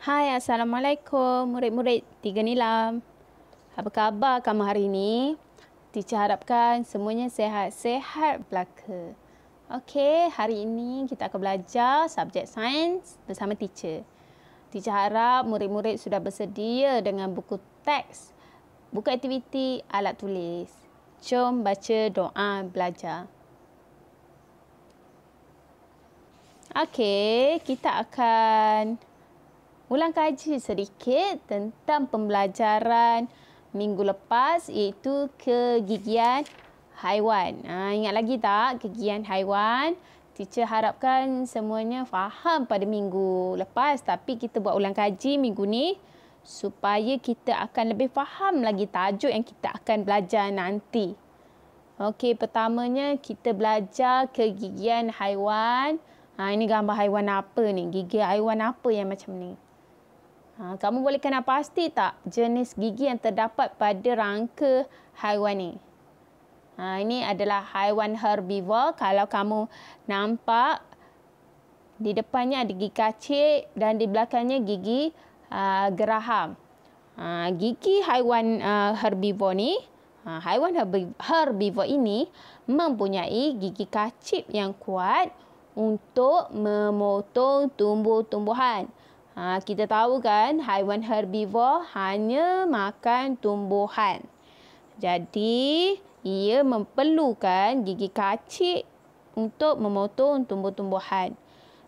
Hai, Assalamualaikum murid-murid Tiga Nilam. Apa khabar kamu hari ini? Teacher harapkan semuanya sehat-sehat belaka. Okey, hari ini kita akan belajar subjek sains bersama teacher. Teacher harap murid-murid sudah bersedia dengan buku teks, buku aktiviti, alat tulis. Jom baca doa belajar. Okey, kita akan ulang kaji sedikit tentang pembelajaran minggu lepas iaitu kegigian haiwan. Ingat lagi tak kegigian haiwan? Teacher harapkan semuanya faham pada minggu lepas, tapi kita buat ulang kaji minggu ni supaya kita akan lebih faham lagi tajuk yang kita akan belajar nanti. Okey, pertamanya kita belajar kegigian haiwan. Ini gambar haiwan apa ni? Gigi haiwan apa yang macam ni? Kamu boleh kenal pasti tak jenis gigi yang terdapat pada rangka haiwan ni? Ini adalah haiwan herbivore. Kalau kamu nampak, di depannya ada gigi kacip dan di belakangnya gigi geraham. Gigi haiwan herbivore ni, haiwan herbivore ini mempunyai gigi kacip yang kuat untuk memotong tumbuh-tumbuhan. Kita tahu kan haiwan herbivore hanya makan tumbuhan. Jadi, ia memerlukan gigi kacip untuk memotong tumbuh-tumbuhan.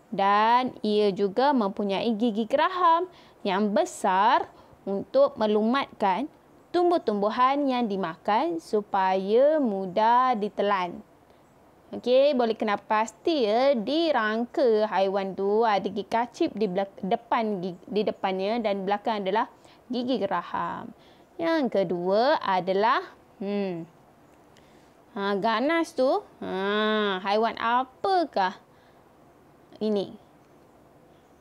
Dan ia juga mempunyai gigi geraham yang besar untuk melumatkan tumbuh-tumbuhan yang dimakan supaya mudah ditelan. Okey, boleh kenal pasti ya, di rangka haiwan tu ada gigi kacip di depannya dan belakang adalah gigi geraham. Yang kedua adalah ganas tu. Haiwan apakah ini?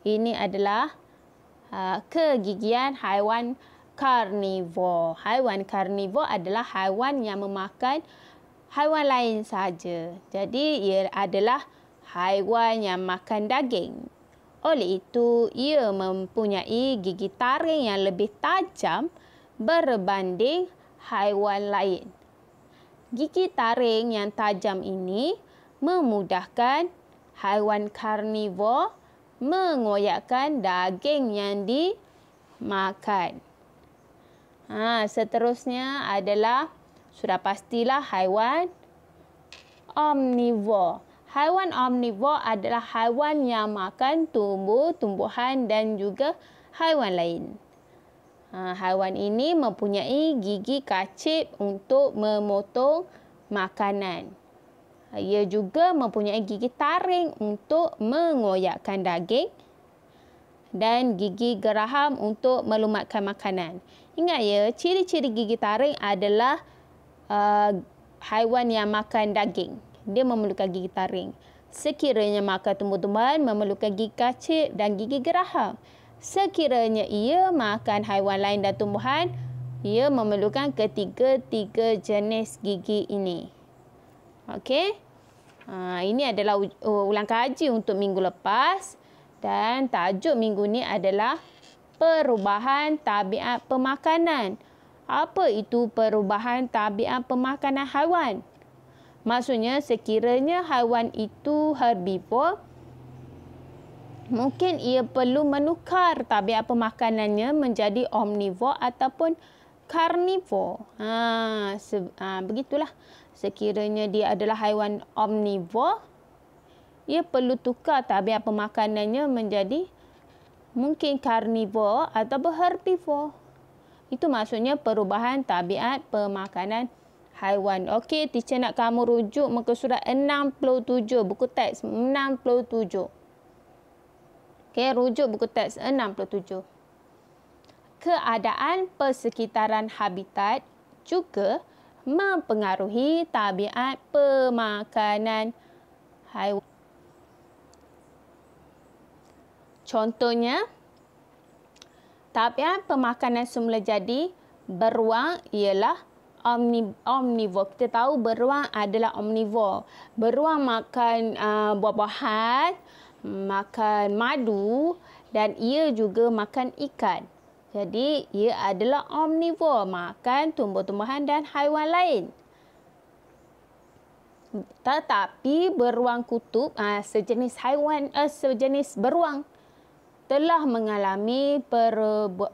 Ini adalah kegigian haiwan karnivor. Haiwan karnivor adalah haiwan yang memakan haiwan lain sahaja. Jadi, ia adalah haiwan yang makan daging. Oleh itu, ia mempunyai gigi taring yang lebih tajam berbanding haiwan lain. Gigi taring yang tajam ini memudahkan haiwan karnivor mengoyakkan daging yang dimakan. Seterusnya adalah sudah pastilah haiwan omnivor. Haiwan omnivor adalah haiwan yang makan tumbuh-tumbuhan dan juga haiwan lain. Haiwan ini mempunyai gigi kacip untuk memotong makanan. Ia juga mempunyai gigi taring untuk mengoyakkan daging dan gigi geraham untuk melumatkan makanan. Ingat ya, ciri-ciri gigi taring adalah haiwan yang makan daging. Dia memerlukan gigi taring. Sekiranya makan tumbuh-tumbuhan, memerlukan gigi kacip dan gigi geraham. Sekiranya ia makan haiwan lain dan tumbuhan, ia memerlukan ketiga-tiga jenis gigi ini. Okey. Ini adalah ulang kaji untuk minggu lepas. Dan tajuk minggu ni adalah perubahan tabiat pemakanan. Apa itu perubahan tabiat pemakanan haiwan? Maksudnya sekiranya haiwan itu herbivore, mungkin ia perlu menukar tabiat pemakanannya menjadi omnivore ataupun karnivore. Begitulah. Sekiranya dia adalah haiwan omnivore, ia perlu tukar tabiat pemakanannya menjadi mungkin karnivore ataupun herbivore. Itu maksudnya perubahan tabiat pemakanan haiwan. Okey, teacher nak kamu rujuk muka surat 67, buku teks 67. Okey, rujuk buku teks 67. Keadaan persekitaran habitat juga mempengaruhi tabiat pemakanan haiwan. Contohnya, tabiat pemakanan semula jadi beruang ialah omnivore. Kita tahu beruang adalah omnivore. Beruang makan buah-buahan, makan madu dan ia juga makan ikan. Jadi, ia adalah omnivore, makan tumbuh-tumbuhan dan haiwan lain. Tetapi beruang kutub, sejenis beruang, telah mengalami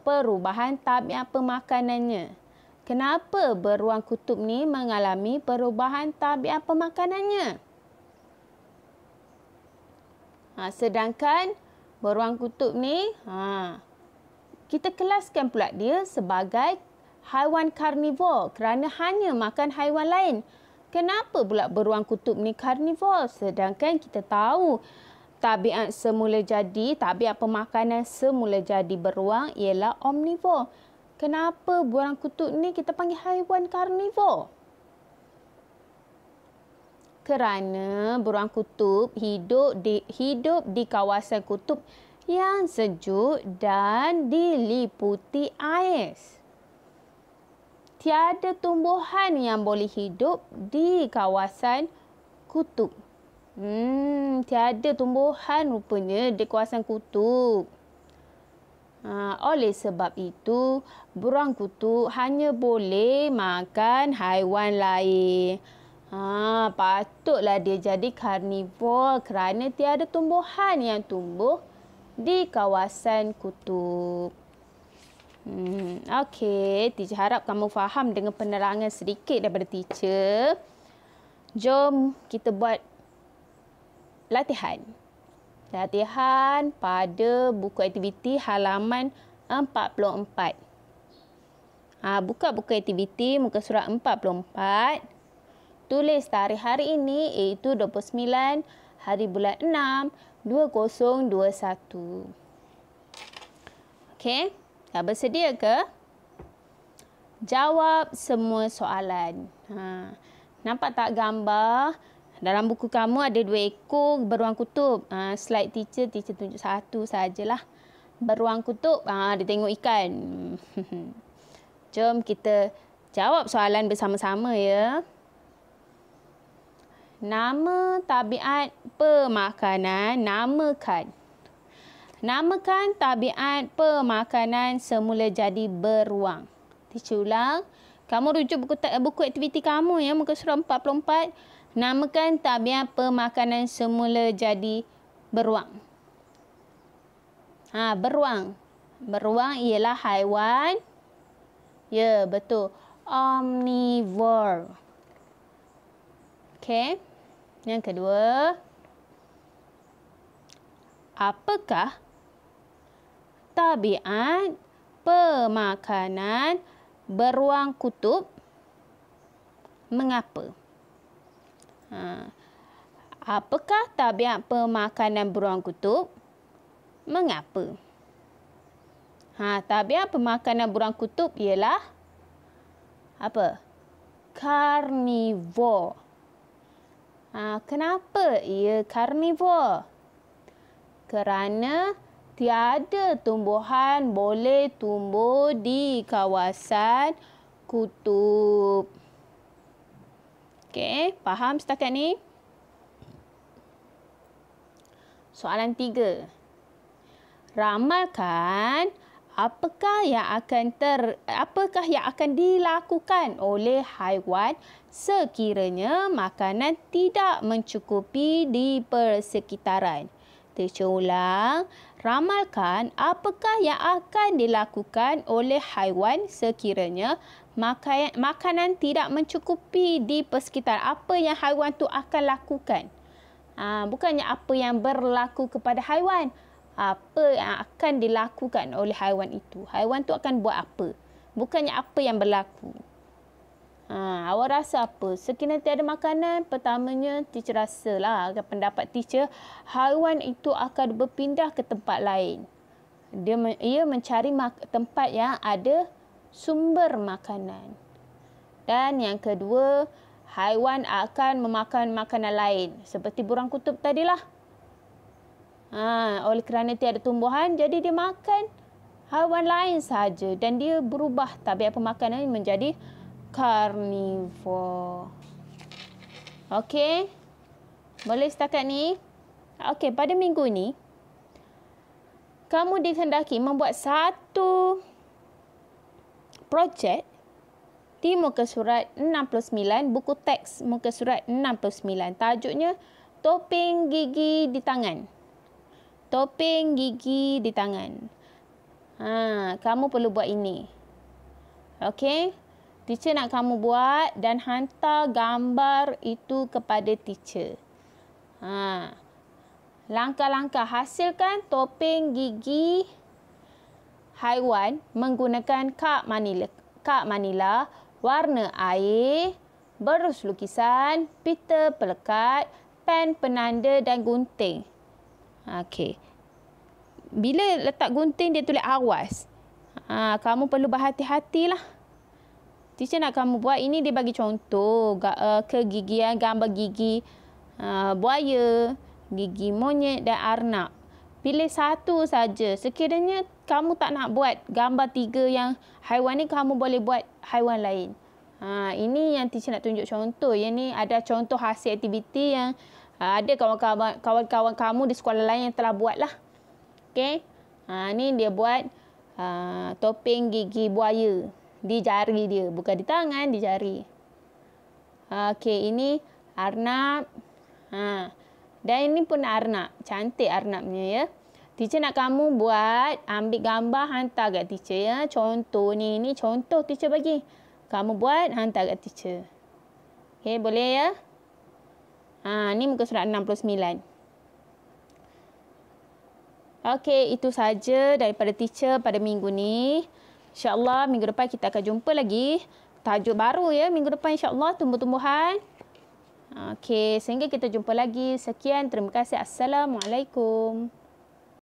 perubahan tabiat pemakanannya. Kenapa beruang kutub ni mengalami perubahan tabiat pemakanannya? Sedangkan beruang kutub ni, kita kelaskan pula dia sebagai haiwan karnivor kerana hanya makan haiwan lain. Kenapa pula beruang kutub ni karnivor? Sedangkan kita tahu tabiat pemakanan semula jadi beruang ialah omnivor. Kenapa beruang kutub ni kita panggil haiwan karnivor? Kerana beruang kutub hidup di kawasan kutub yang sejuk dan diliputi ais. Tiada tumbuhan yang boleh hidup di kawasan kutub. Tiada tumbuhan rupanya di kawasan kutub. Oleh sebab itu, beruang kutub hanya boleh makan haiwan lain. Patutlah dia jadi karnivor kerana tiada tumbuhan yang tumbuh di kawasan kutub. Okey, teacher harap kamu faham dengan penerangan sedikit daripada teacher. Jom kita buat latihan. Latihan pada buku aktiviti halaman 44. Buka buku aktiviti muka surat 44. Tulis tarikh hari ini iaitu 29 hari bulan 6 2021. Okey, dah bersedia ke? Jawab semua soalan. Nampak tak gambar? Dalam buku kamu ada 2 ekor beruang kutub. Slide teacher tunjuk satu sajalah. Beruang kutub, dia tengok ikan. Jom kita jawab soalan bersama-sama ya. Nama tabiat pemakanan, namakan. Namakan tabiat pemakanan semula jadi beruang. Teacher ulang. Kamu rujuk buku aktiviti kamu ya, muka surat 44. Namakan tabiat pemakanan semula jadi beruang. Beruang. Beruang ialah haiwan. Ya, betul. Omnivore. Okey. Yang kedua. Apakah tabiat pemakanan beruang kutub? Mengapa? Apakah tabiat pemakanan beruang kutub? Mengapa? Tabiat pemakanan beruang kutub ialah apa? Karnivor. Kenapa ia karnivor? Kerana tiada tumbuhan boleh tumbuh di kawasan kutub. Okey, faham setakat ni? Soalan 3. Ramalkan apakah yang akan dilakukan oleh haiwan sekiranya makanan tidak mencukupi di persekitaran. Teacher ulang. Ramalkan apakah yang akan dilakukan oleh haiwan sekiranya makanan tidak mencukupi di persekitaran. Apa yang haiwan tu akan lakukan? Bukannya apa yang berlaku kepada haiwan. Apa yang akan dilakukan oleh haiwan itu. Haiwan tu akan buat apa? Bukannya apa yang berlaku. Awak rasa apa? Sekiranya tiada makanan, pertamanya teacher rasalah, pendapat teacher, haiwan itu akan berpindah ke tempat lain. Ia mencari tempat yang ada sumber makanan. Dan yang kedua, haiwan akan memakan makanan lain. Seperti burung kutub tadilah. Oleh kerana tiada tumbuhan, jadi dia makan haiwan lain sahaja. Dan dia berubah tabiat pemakanan menjadi karnivor. Okey? Boleh setakat ni? Okey, pada minggu ni, kamu dikehendaki membuat satu projek di muka surat 69, buku teks muka surat 69. Tajuknya, topeng gigi di tangan. Topeng gigi di tangan. Kamu perlu buat ini. Okey? Teacher nak kamu buat dan hantar gambar itu kepada teacher. Langkah-langkah hasilkan topeng gigi haiwan menggunakan kad manila, warna air, berus lukisan, pita pelekat, pen penanda dan gunting. Okey. Bila letak gunting dia tulis awas. Kamu perlu berhati-hatilah. Teacher nak kamu buat ini, dia bagi contoh kegigian gambar gigi buaya, gigi monyet dan arnab. Pilih satu saja. Sekiranya kamu tak nak buat gambar 3 yang haiwan ni, kamu boleh buat haiwan lain. Ini yang teacher nak tunjuk contoh. Yang ni ada contoh hasil aktiviti yang ada kawan-kawan kamu di sekolah lain yang telah buat lah. Okey. Ni dia buat topeng gigi buaya. Di jari dia. Bukan di tangan, di jari. Okey, ini arnab. Dan ini pun arnab. Cantik arnabnya ya. Teacher nak kamu buat, ambil gambar, hantar kat teacher ya. Contoh ni. Ini contoh teacher bagi. Kamu buat, hantar kat teacher. Okey, boleh ya? Ni muka surat 69. Okey, itu saja daripada teacher pada minggu ni. InsyaAllah minggu depan kita akan jumpa lagi. Tajuk baru ya minggu depan insyaAllah, tumbuh-tumbuhan. Okey, sehingga kita jumpa lagi. Sekian, terima kasih. Assalamualaikum.